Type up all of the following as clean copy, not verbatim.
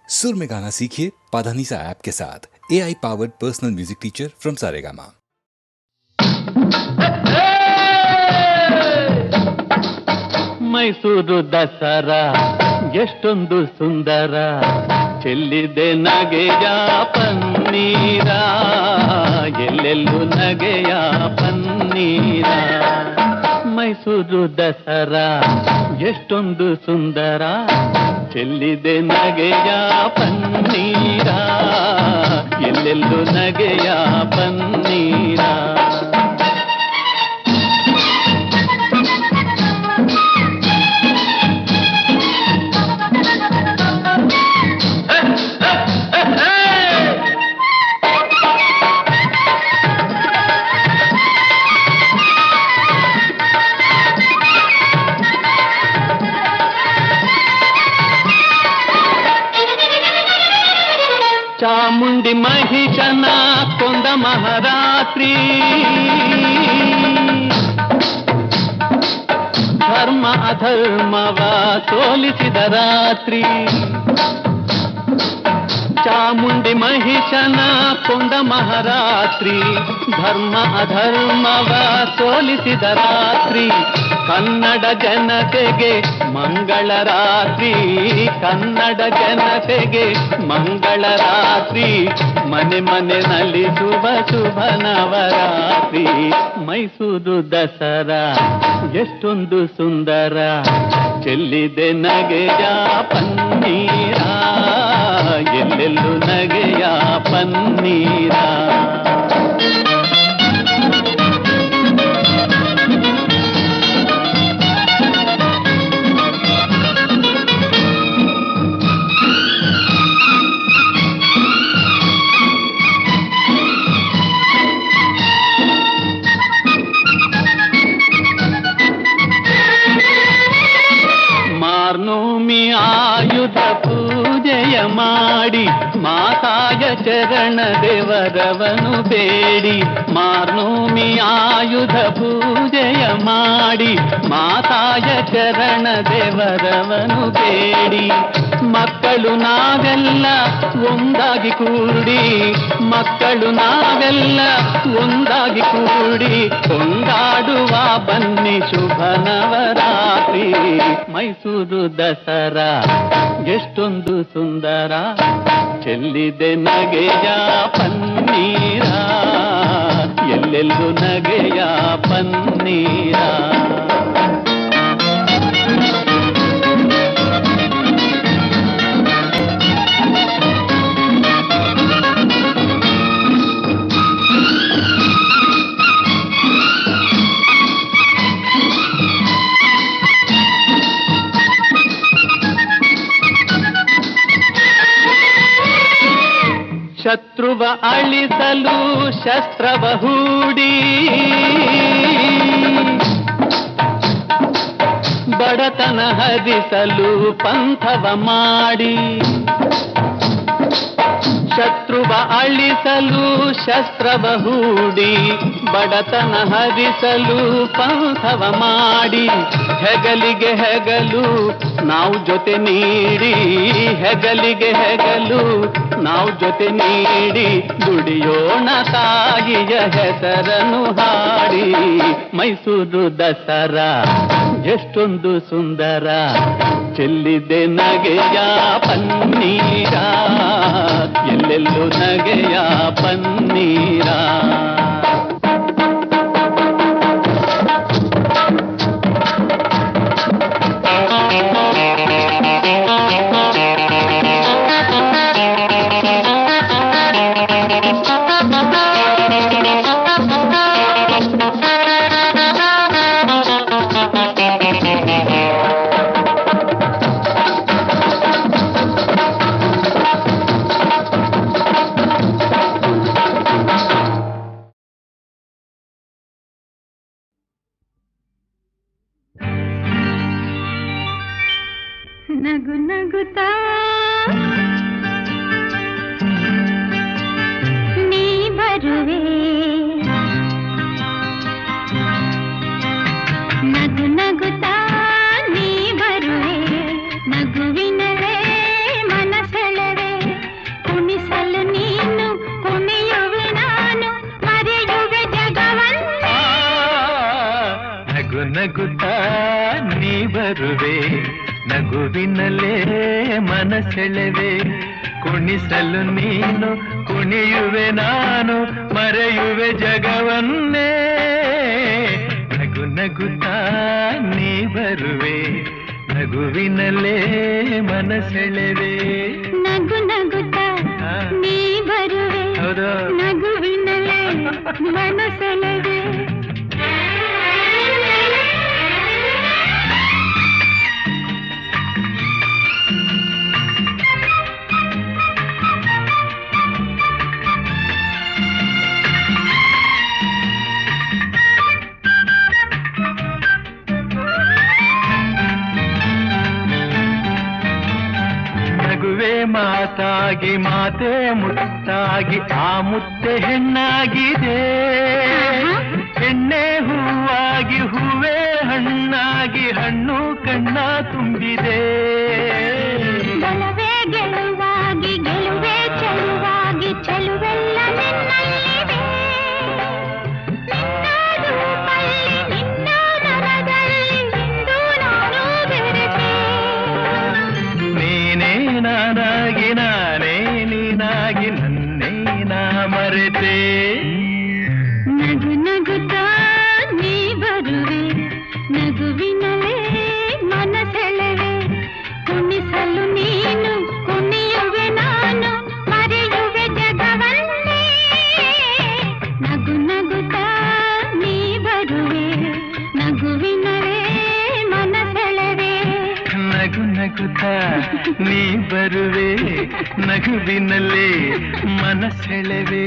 सुर में गाना सीखिए पाधानीसा ऐप के साथ। AI powered personal music teacher from Saregama. Mysuru Dasara ಎಷ್ಟೊಂದು ಸುಂದರ, ಚೆಲ್ಲಿದೆ ನಗೆಯ ಪನ್ನೀರ, ಎಲ್ಲೆಲ್ಲೂ ನಗೆಯ ಪನ್ನೀರ. ಮೈಸೂರು ದಸರಾ ಎಷ್ಟೊಂದು ಸುಂದರ, ಚೆಲ್ಲಿದೆ ನಗೆಯ ಪನ್ನೀರ, ಎಲ್ಲೆಲ್ಲೂ ನಗೆಯ ಪನ್ನೀರ. ಚಾಮುಂಡಿ ಮಹಿಷನ ಕೊಂದ ಮಹಾರಾತ್ರಿ, ಧರ್ಮ ಅಧರ್ಮವ ಸೋಲಿಸಿದ ರಾತ್ರಿ. ಚಾಮುಂಡಿ ಮಹಿಷನ ಕೊಂದ ಮಹಾರಾತ್ರಿ, ಧರ್ಮ ಅಧರ್ಮವ ಸೋಲಿಸಿದ ರಾತ್ರಿ. ಕನ್ನಡ ಜನತೆಗೆ ಮಂಗಳ ರಾತ್ರಿ, ಕನ್ನಡ ಜನತೆಗೆ ಮಂಗಳ ರಾತ್ರಿ. ಮನೆ ಮನೆ ನಲಿಸುವ ಶುಭ ನವರಾತ್ರಿ. ಮೈಸೂರು ದಸರಾ ಎಷ್ಟೊಂದು ಸುಂದರ, ಚೆಲ್ಲಿದೆ ನಗೆಯ ಪನ್ನೀರ, ಎಲ್ಲೆಲ್ಲೂ ನಗೆಯ ಪನ್ನೀರ. ಮಾರ್ನೋಮಿ ಆಯುಧ ಪೂಜೆಯ ಮಾಡಿ, ಮಾತಾಯ ಚರಣ ದೇವರವನು ಬೇಡಿ. ಮಾರ್ನೋಮಿ ಆಯುಧ ಪೂಜೆಯ ಮಾಡಿ, ಮಾತಾಯ ಚರಣ ದೇವರವನು ಬೇಡಿ. ಮಕ್ಕಳು ನಾವೆಲ್ಲ ಒಂದಾಗಿ ಕೂಡಿ, ಮಕ್ಕಳು ನಾವೆಲ್ಲ ಒಂದಾಗಿ ಕೂಡಿ, ಕೊಂಡಾಡುವ ಬನ್ನಿ ಶುಭ ನವರಾತ್ರಿ. ಮೈಸೂರು ದಸರಾ ಎಷ್ಟೊಂದು ಸುಂದರ, ಚೆಲ್ಲಿದೆ ನಗೆಯ ಪನ್ನೀರ, ಎಲ್ಲೆಲ್ಲೂ ನಗೆಯ ಪನ್ನೀರ. ಶತ್ರುವ ಅಳಿಸಲು ಶಸ್ತ್ರವ ಹೂಡಿ, ಬಡತನ ಹರಿಸಲು ಪಂಥವ ಮಾಡಿ. ಶತ್ರುವ ಅಳಿಸಲು ಶಸ್ತ್ರವ ಹೂಡಿ, ಬಡತನ ಹರಿಸಲು ಪಂಥವ ಮಾಡಿ. ಹೆಗಲಿಗೆ ಹೆಗಲು ನಾವು ಜೊತೆ ನೀಡಿ, ಹೆಗಲಿಗೆ ಹೆಗಲು ನಾವು ಜೊತೆ ನೀಡಿ, ದುಡಿಯೋಣ ತಾಯಿಯ ಹೆಸರನ್ನು ಹಾಡಿ. ಮೈಸೂರು ದಸರಾ ಎಷ್ಟೊಂದು ಸುಂದರ, ಚೆಲ್ಲಿದೆ ನಗೆಯ ಪನ್ನೀರ, ಎಲ್ಲೆಲ್ಲೂ ನಗೆಯ ಪನ್ನೀರ. ನಗುವಿನಲ್ಲೇ ಮನಸೆಳೆವೆ, ಕುಣಿಸಲು ನೀನು ಕುಣಿಯುವೆ ನಾನು, ಮರೆಯುವೆ ಜಗವನ್ನೇ. ನಗು ನಗುತ್ತಾ ನೀ ಬರುವೆ, ನಗುವಿನಲ್ಲೇ ಮನಸೆಳೆವೆ. ನಗು ನಗುತ್ತಾ ನೀ ಬರುವೆ, ಹೌದು, ನಗುವಿನಲ್ಲೇ ಮನಸೆಳೆವೆ. ಮಾತಾಗಿ ಮಾತೆ ಮುತ್ತಾಗಿ ಆ ಮುತ್ತೆ ಹೆಣ್ಣಾಗಿದೆ, ಹೆಣ್ಣೆ ಹೂವಾಗಿ ಹೂವೇ ಹಣ್ಣಾಗಿ ಹಣ್ಣು ಕಣ್ಣ ತುಂಬಿದೆ. ಬಲವೇ ಗೆಲುವಾಗಿ ಗೆಲುವೆ ಚೆಲುವಾಗಿ ಚೆಲುವೆಲ್ಲ ನಿನ್ನಲ್ಲಿದೆ, ನಿನ್ನ ರೂಪಲ್ಲಿ ನಿನ್ನ ಮನದಲ್ಲಿ ಇಂದು ನಾನು ಬೆರೆತೆ. ನೀನೇ ನಾನಾಗಿ ನಾನೇ ನೀನಾಗಿ ನನ್ನೇ ನಾ ಮರೆತೆ. ನಗು ನಗುತ್ತಾ ನೀ ಬರುವೆ, ನಗುವಿನಲ್ಲೇ ಮನಸೆಳೆವೆ, ಕುಣಿಸಲು ನೀನು ಕುಣಿಯುವೆ ನಾನು, ಮರೆಯುವೆ ಜಗವನ್ನೇ. ನಗು ನಗುತ್ತಾ ನೀ ಬರುವೆ, ನಗುವಿನಲ್ಲೇ ಮನಸೆಳೆವೆ. ನಗು ನಗುತ್ತಾ ನೀ ಬರುವೆ, ನಗುವಿನಲ್ಲೇ ಮನಸೆಳೆವೆ.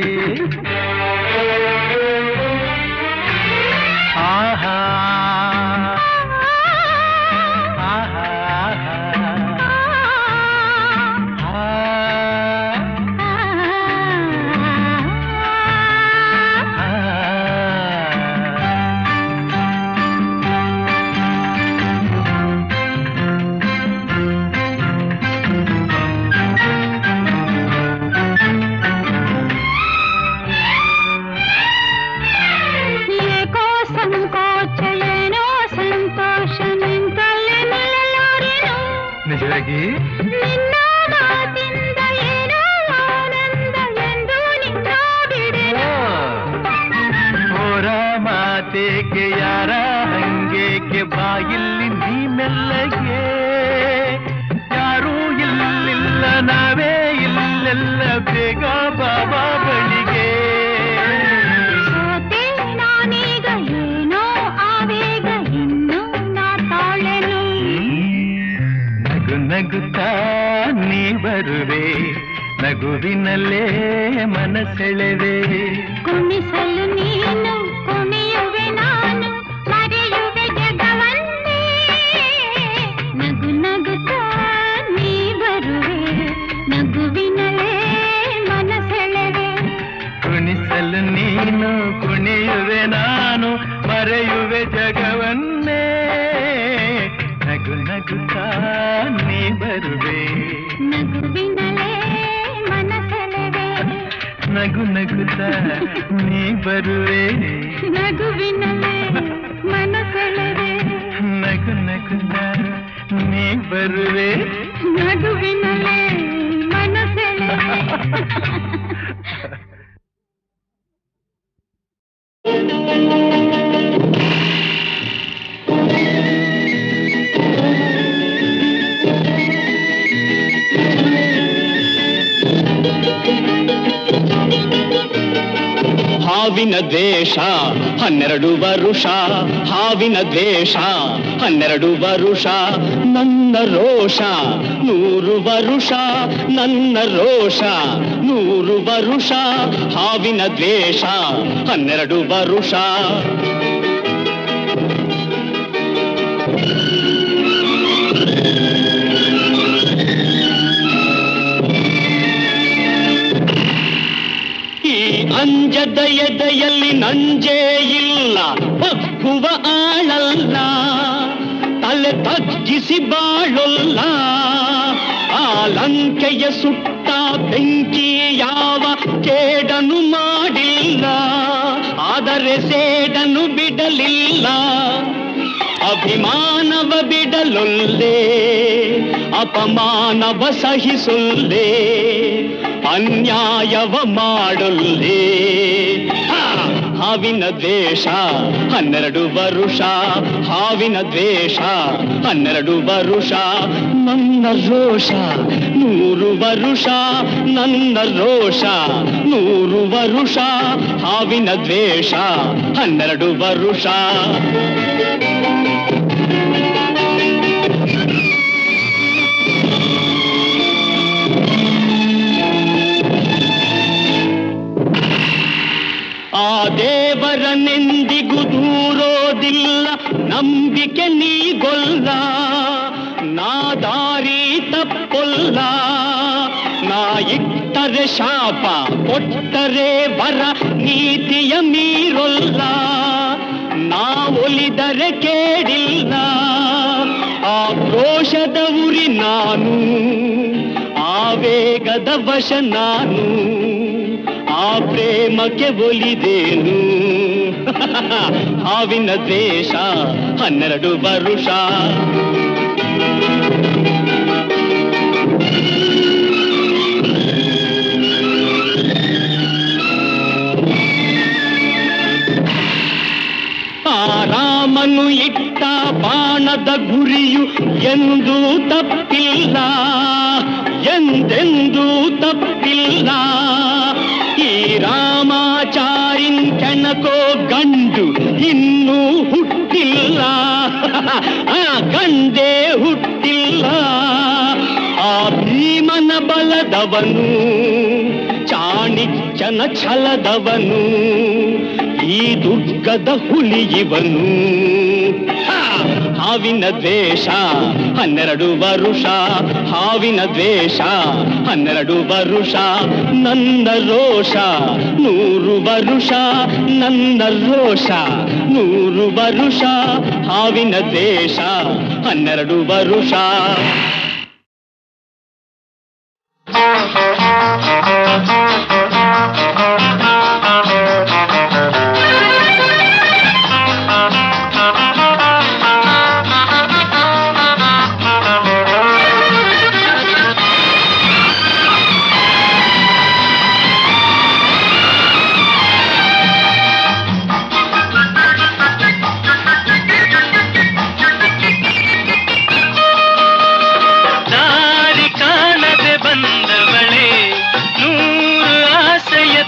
ಆಹಾ ಆಹಾ ಏಕೋ ಸಂಕೋಚ ಏನೋ ಸಂತೋಷ ನಿಂತಲ್ಲಿ ನಿಲ್ಲಲಾರೆನು, ನಿಜವಾಗಿ ನಿನ್ನ ಮಾತಿಂದ ಏನೋ ಆನಂದ ಎಂದು ನಿನ್ನ ಬಿಡೆನು. ಹೋರ ಮಾತೇಕೆ ಯಾರ ಹಂಗೇಕೆ ಬಾಯಿಲ್ಲಿ ನೀ ಮೆಲ್ಲಗೆ, ಯಾರೂ ಇಲ್ಲಿಲ್ಲ ನಾವೇ ಇಲ್ಲೆಲ್ಲ ಬೇಗ ಬಾಬಾ ಬಳಿಗೆ. ಸೋತೆ ನಾನೀಗ ಏನೋ ಆವೇಗ ಇನ್ನು ನಾ ತಾಳೆನು. ನಗು ನಗುತ್ತಾ ನೀ ಬರುವೆ, ನಗುವಿನಲ್ಲೇ ಮನಸೆಳೆವೆ. ಕುಣಿಸಲು ನೀನು ಕುಣಿಯುವೆ ನಾನು, ಮರೆಯುವೆ ಜಗವನ್ನೇ. ನಗು ನಗುತ್ತಾ ನೀ ಬರುವೆ, ನಗುವಿನಲ್ಲೇ ಮನಸೆಳೆವೆ. ಕುಣಿಸಲು ನೀನು ಕುಣಿಯುವೆ ನಾನು, ಮರೆಯುವೆ ಜಗವನ್ನೇ. ನಗು ನಗುತ್ತಾ ನೀ ಬರುವೆ, ನಗುವಿನಲ್ಲೇ ಮನಸೆಳೆವೆ. ನಗು ನಗುತ್ತಾ ನೀ ಬರುವೆ, ನಗುವಿನಲ್ಲೇ ಮನಸೆಳೆವೆ. ನಗು ನಗುತ್ತಾ ನೀ ಬರುವೆ. ನಗುವಿನಲ್ಲೇ ಮನಸೆಳೆವೆ. ಹಾವಿನ ದ್ವೇಷ 12 ವರುಷ, ಹಾವಿನ ದ್ವೇಷ 12 ವರುಷ, ನನ್ನ ರೋಷ 100 ವರುಷ, ನನ್ನ ರೋಷ 100 ವರುಷ, ಹಾವಿನ ದ್ವೇಷ 12 ವರುಷ. ಅಂಜದ ಎದೆಯಲ್ಲಿ ನಂಜೇ ಇಲ್ಲ, ಬಗ್ಗುವ ಆಳಲ್ಲ, ತಲೆ ತಗ್ಗಿಸಿ ಬಾಳೊಲ್ಲ, ಆ ಲಂಕೆಯ ಸುಟ್ಟ ಬೆಂಕಿ ಯಾವ ಕೇಡನು ಮಾಡಿಲ್ಲ, ಆದರೆ ಸೇಡನು ಬಿಡಲಿಲ್ಲ, ಅಭಿಮಾನವ ಬಿಡಲೊಲ್ಲೆ ಅಪಮಾನವ ಸಹಿಸೊಲ್ಲೆ ಅನ್ಯಾಯವ ಮಾಡೊಲ್ಲೆ ಹಾವಿನ ದ್ವೇಷ 12 ವರುಷ ಹಾವಿನ ದ್ವೇಷ 12 ವರುಷ ನನ್ನ ರೋಷ 100 ವರುಷ ನನ್ನ ರೋಷ 100 ವರುಷ ಹಾವಿನ ದ್ವೇಷ 12 ವರುಷ ಆ ದೇವರನೆಂದಿಗೂ ದೂರೋದಿಲ್ಲ ನಂಬಿಕೆ ನೀಗೊಲ್ಲ ನಾ ದಾರಿ ತಪ್ಪೊಲ್ಲ ನಾ ಇಟ್ಟರೆ ಶಾಪ ಕೊಟ್ಟರೆ ವರ ನೀತಿಯ ಮೀರೊಲ್ಲ ನಾ ಒಲಿದರೆ ಕೇಳಿಲ್ಲ ಆ ಕ್ರೋಶದ ಉರಿ ನಾನು ಆವೇಗದ ವಶ ನಾನು ಆ ಪ್ರೇಮಕ್ಕೆ ಒಲಿದೇನು ಹಾವಿನ ದ್ವೇಷ 12 ವರುಷ ಆ ರಾಮನು ಇಟ್ಟ ಬಾಣದ ಗುರಿಯು ಎಂದೂ ತಪ್ಪಿಲ್ಲ ಎಂದೆಂದೂ ತಪ್ಪಿಲ್ಲ ಈ ರಾಮಾಚಾರಿನ್ ಕೆಣಕೋ ಗಂಡು ಇನ್ನೂ ಹುಟ್ಟಿಲ್ಲ ಆ ಗಂಡೇ ಹುಟ್ಟಿಲ್ಲ ಆ ಭೀಮನ ಬಲದವನು ಚಾಣಿಕ್ಯನ ಛಲದವನು ಈ ದುರ್ಗದ ಹುಲಿಯವನು ಹಾವಿನ ದ್ವೇಷ 12 ವರುಷ ಹಾವಿನ ದ್ವೇಷ 12 ವರುಷ ನನ್ನ ರೋಷ 100 ವರುಷ ನನ್ನ ರೋಷ 100 ವರುಷ ಹಾವಿನ ದ್ವೇಷ 12 ವರುಷ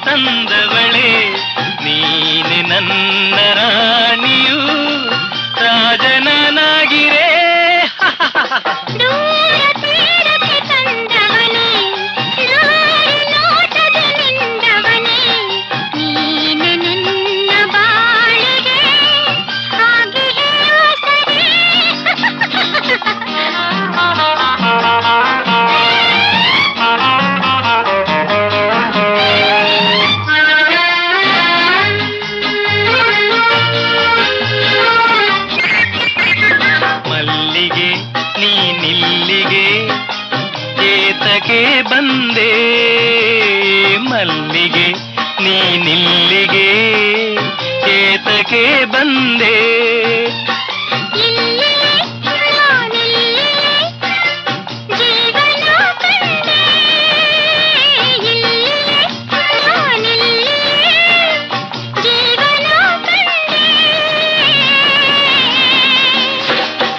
ತಂದವಳೆ ನೀನೆ ನನ್ನ ರಾಣಿಯು ರಾಜನಾಗಿರೇ ಬಂದೆ ಮಲ್ಲಿಗೆ ನೀನಿಲ್ಲಿಗೆ ಏತಕ್ಕೆ ಬಂದೆ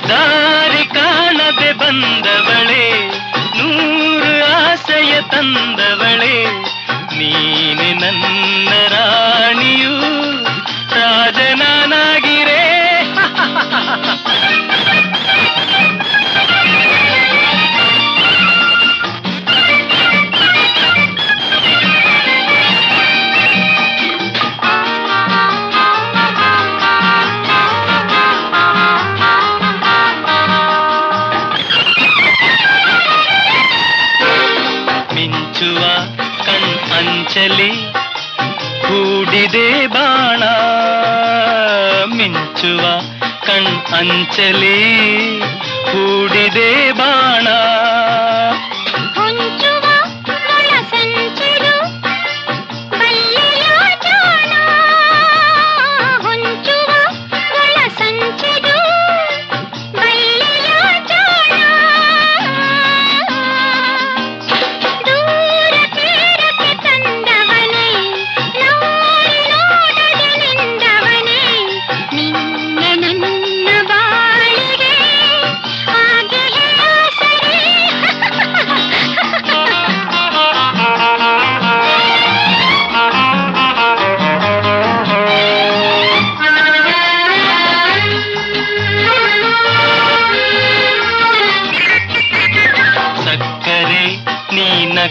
ದಾರಿ ಕಾಣದೆ ಬಂದವಳೆ ತಂದವಳೆ ನೀನೆ ನನ್ನ ರಾಣಿಯು ರಾಜನಾಗಿರೇ ಅಂಚಲಿ ಹೂಡಿದೆ ಬಾಣ ಮಿಂಚುವ ಅಂಚಲಿ ಹೂಡಿದೆ ಬಾಣ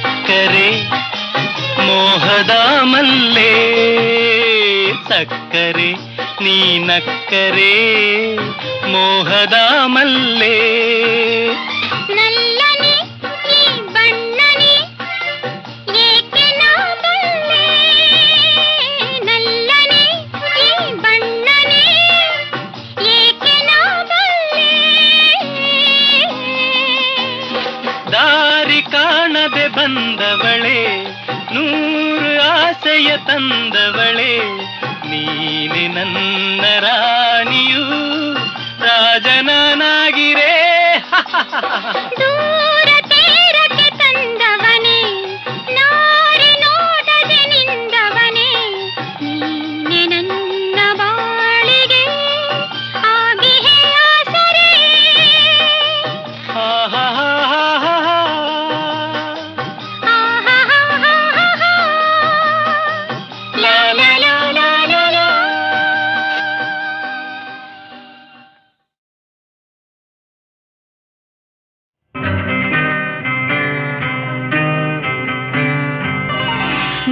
ಸಕ್ಕರೆ ಮೋಹದ ಮಲ್ಲೆ ಸಕ್ಕರೆ ನೀನಕ್ಕರೆ ಮೋಹದ ಮಲ್ಲೆ ನಲ್ಲನೆ ಈ ಬಣ್ಣನೆ ಏಕೆ ನಾ ಬಲ್ಲೆ ನಲ್ಲನೆ ಈ ಬಣ್ಣನೆ ಏಕೆ ನಾ ಬಲ್ಲೆ ದಾರಿ ಕಾಣದೆ ಬಂದವಳೆ ನೂರು ಆಸೆಯ ತಂದವಳೆ ನೀನೆ ನನ್ನ ರಾಣಿಯು ರಾಜನಾಗಿರೇ ದೂರ ತೀರಕ್ಕೆ ತಂದವನೇ ನಾರಿ ನೋಡದೆ ನಿಂದವನೇ ನೀನೆ ನನ್ನ ಬಾಳಿಗೆ ಆಗಿಹೆ ಆಸರೆ ಲಾ ಲಾ ಲಾ ಲಾ ಲಾ ಲಾ.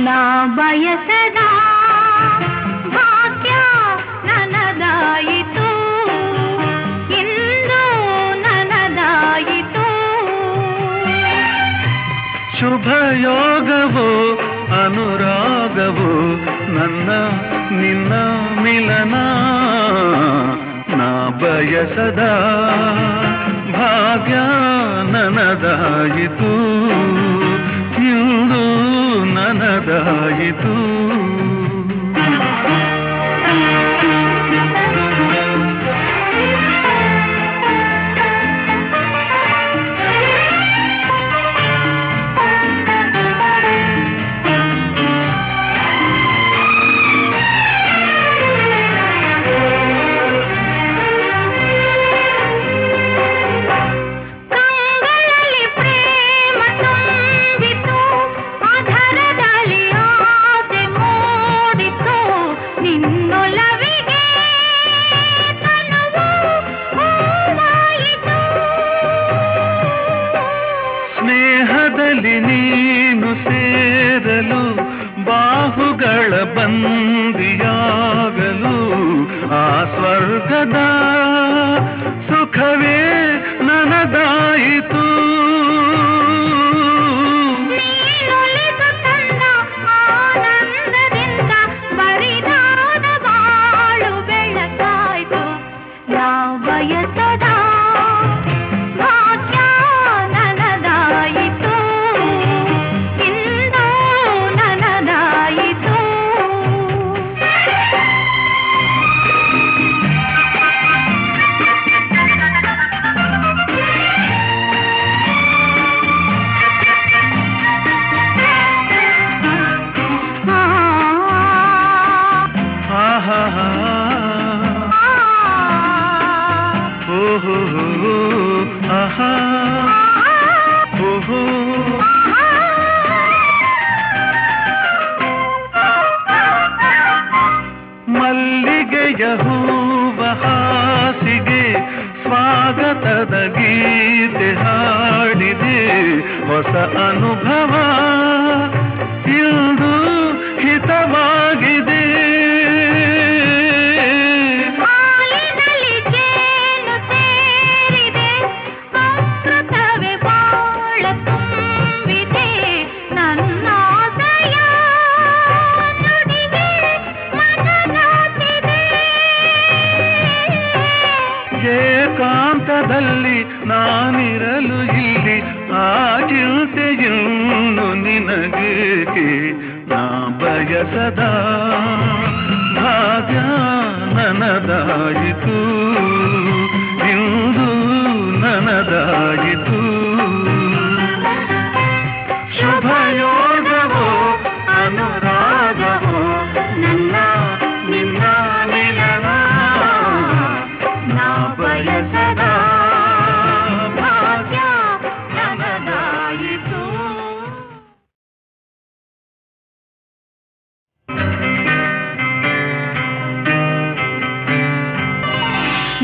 ನಾ ಬಯಸದ ಭಾಗ್ಯ ನನದಾಯಿತು ಇಂದು ನನದಾಯಿತು ಶುಭ ಯೋಗವೋ ಅನುರಾಗವೋ ನನ್ನ ನಿನ್ನ ಮಿಲನ ನಾ ಬಯಸದ ಭಾಗ್ಯ ನನದಾಯಿತು ಇಂದು ನನದಾಯಿತು ಕಂಗಳಲ್ಲಿ ಪ್ರೇಮ ತುಂಬಿತು ಅಧರದಲ್ಲಿ ಆಸೆ ಮೂಡಿತು ನಿನ್ನೊಲವಿಗೆ ತನುವು ಹೂವಾಯಿತು ಸ್ನೇಹದಲ್ಲಿ ನೀನು ಸೇರಲು ಬಾಹುಗಳ ಬಂದಿಯಾಗಲು ಆ ಸ್ವರ್ಗದ ಸುಖವೇ ನನದಾಯಿತು ನೀನೊಲಿದು ತಂದ ಆನಂದದಿಂದ ಬರಿದಾದ ಬಾಳು ಬೆಳಕಾಯ್ತು ನಾ ಬಯಸದ ಭಾಗ್ಯ ನನದಾಯಿತು ಇಂದು ನನದಾಯಿತು ಆಹಾ ಓಹೋ ಆಹಾ ಓಹೋ ಮಲ್ಲಿಗೆಯ ಹೂವ ಹಾಸಿಗೆ ಸ್ವಾಗತದ ಗೀತೆ ಹಾಡಿದೆ ಹೊಸ ಅನುಭವ ಇಂದು ಹಿತವಾಗಿದೆ ಹಾಲಿನಲ್ಲಿ ಜೇನು ಸೇರಿದೆ ಅಮೃತವೇ ಬಾಳ ತುಂಬಿದೆ ನನ್ನಾಸೆಯ ನುಡಿಗೆ ಮನನಾತಿದೆ ಏಕಾಂತದಲ್ಲಿ ನಾನಿರಲು ಇಲ್ಲಿ ಆ ಚಿಂತೆಯನ್ನು ನಿನಗೇಕೆ ನಾ ಬಯಸದ ಭಾಗ್ಯ ನನದಾಯಿತು ಇಂದು ನನದಾಯಿತು ಶುಭ ಯೋಗವೋ ಅನುರಾಗವೋ ನನ್ನ ನಿನ್ನ ಮಿಲನ ನಾ ಬಯಸದ ಭಾಗ್ಯ ನನದಾಯಿತು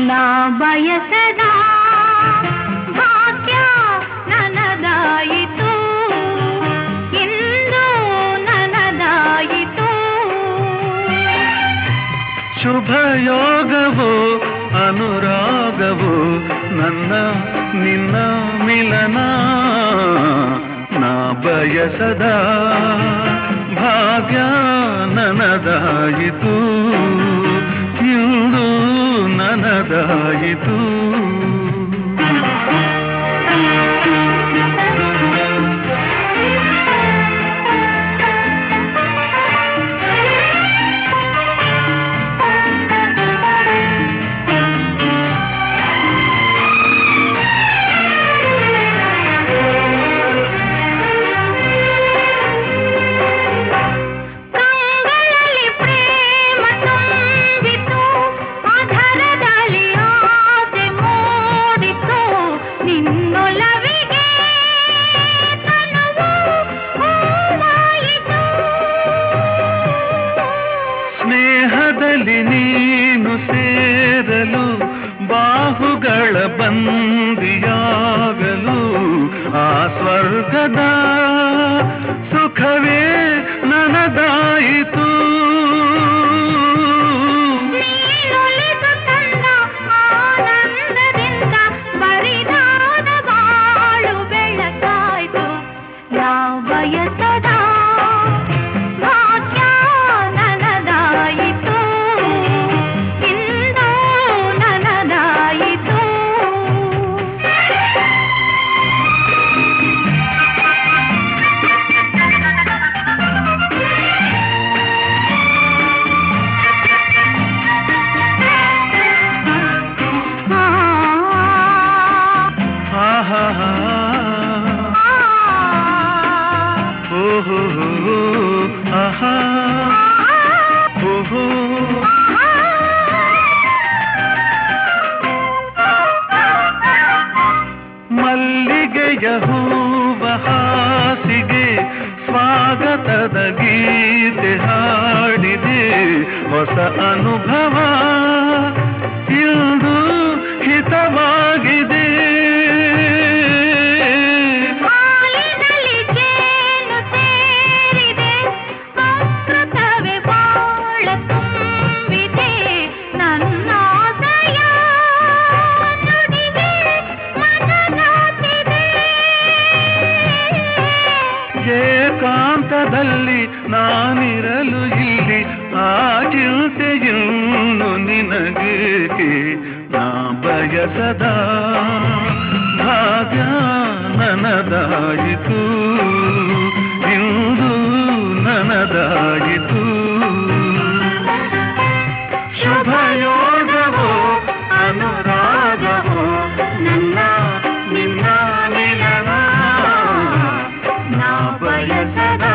ನಾ ಬಯಸದ ಭಾಗ್ಯ ನನದಾಯಿತು ಶುಭಯೋಗವೋ ಅನುರಾಗವೋ ನನ್ನ ನಿನ್ನ ಮಿಲನ ನಾ ಬಯಸದ ಭಾಗ್ಯ ನನದಾಯಿತು ಇಂದು ನನದಾಯಿತು ನೀನು ಸೇರಲು ಬಾಹುಗಳ ಬಂದಿಯಾಗಲು ಆ ಸ್ವರ್ಗದ ಸುಖವೇ ನನದಾಯಿತು ಆನಂದದಿಂದ ಬರಿದಾದ ಬಾಳು ಬೆಳಕಾಯ್ತು ಯಾವ ಬಯಸದ ಭಾಗ್ಯ ನನದಾಯಿತು ಇಂದು ನನದಾಯಿತು ಓಹೋ ಆಹಾ ಓಹೋ ಮಲ್ಲಿಗೆಯ ಹೂವ ಹಾಸಿಗೆ ಸ್ವಾಗತದ ಗೀತೆ ಹಾಡಿದೆ ಹೊಸ ಅನುಭವ ಇಂದು ಹಿತವಾಗಿದೆ ಹಾಲಿನಲ್ಲಿ ಜೇನು ಸೇರಿದೆ ಅಮೃತವೇ ಬಾಳ ತುಂಬಿದೆ ನನ್ನಾಸೆಯ ನುಡಿಗೆ ಮನನಾಚಿದೆ ಏಕಾಂತದಲ್ಲಿ ನಾನಿರಲು ಇಲ್ಲಿ ಆ ಚಿಂತೆಯನ್ನು ನಿನಗೇಕೆ ನಾ ಬಯಸದ ಭಾಗ್ಯ ನನದಾಯಿತು ಇಂದು ನನದಾಯಿತು ಶುಭಯೋಗವೋ ಅನುರಾಗವೋ ನನ್ನ ನಿನ್ನ ಮಿಲನ ನಾ ಬಯಸದ